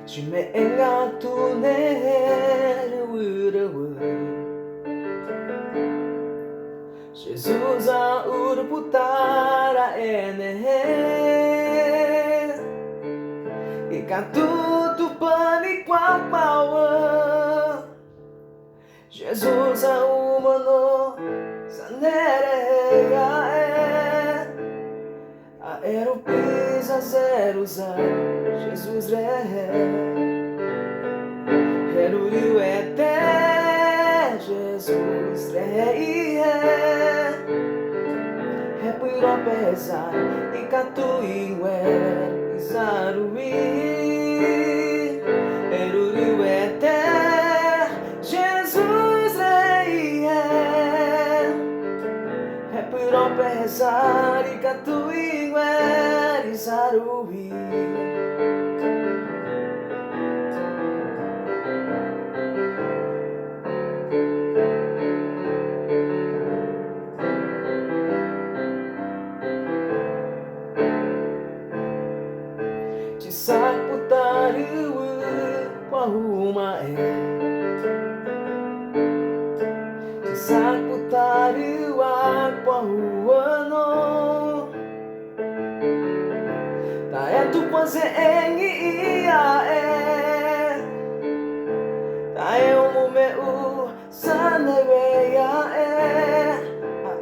Chimenga tu nere Jesus a urputara ene Ikatu tu pani kwa pawa Jesus a humano sanere a Aeropisa zero Jesus Heruriu ete Jesus Repiro pesar e catuiuer Izarui Heruriu ete Jesus Repiro pesar e catuiuer Izarui Saputaru pahuma Saputaru pahuano Ta tu pose engi Ta o meu saneweia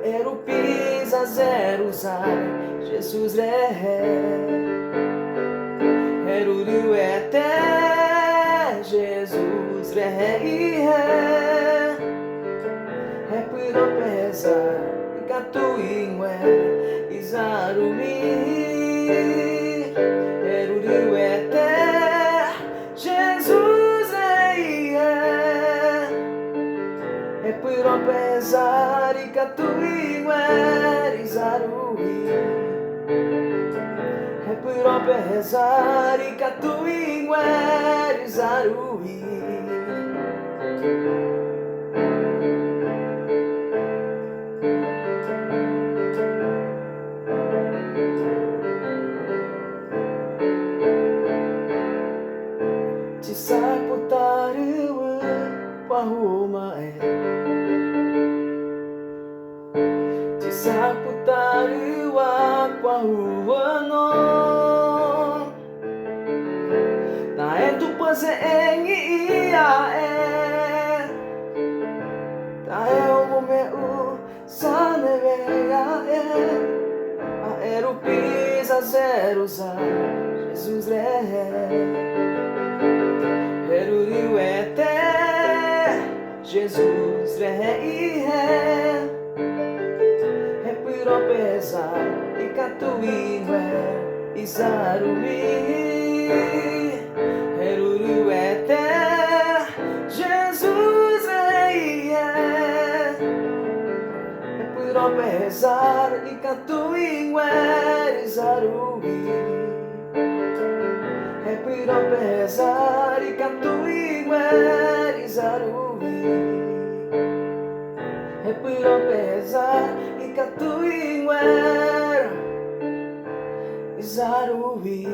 Aerupisa zero Jesus Heruriu ete Jesus Repiro pesar e catuiué Izarumi Heruriu ete Jesus Repiro pesar e catuiué Izarumi Repiro pesar e catuiuer Izarui Te saputaru pahuma Te saputaru pahuano Tu pose engi Ta o meu saneveia Aerupisa zero Jesus Heruriu ete Jesus Repiro pesar e catuiuer Izarui Heruriu ete Jesus Repiro pesar e catuiuer Izarui Repiro pesar e catuiuer Izarui Repiro pesar e catuiuer Izarui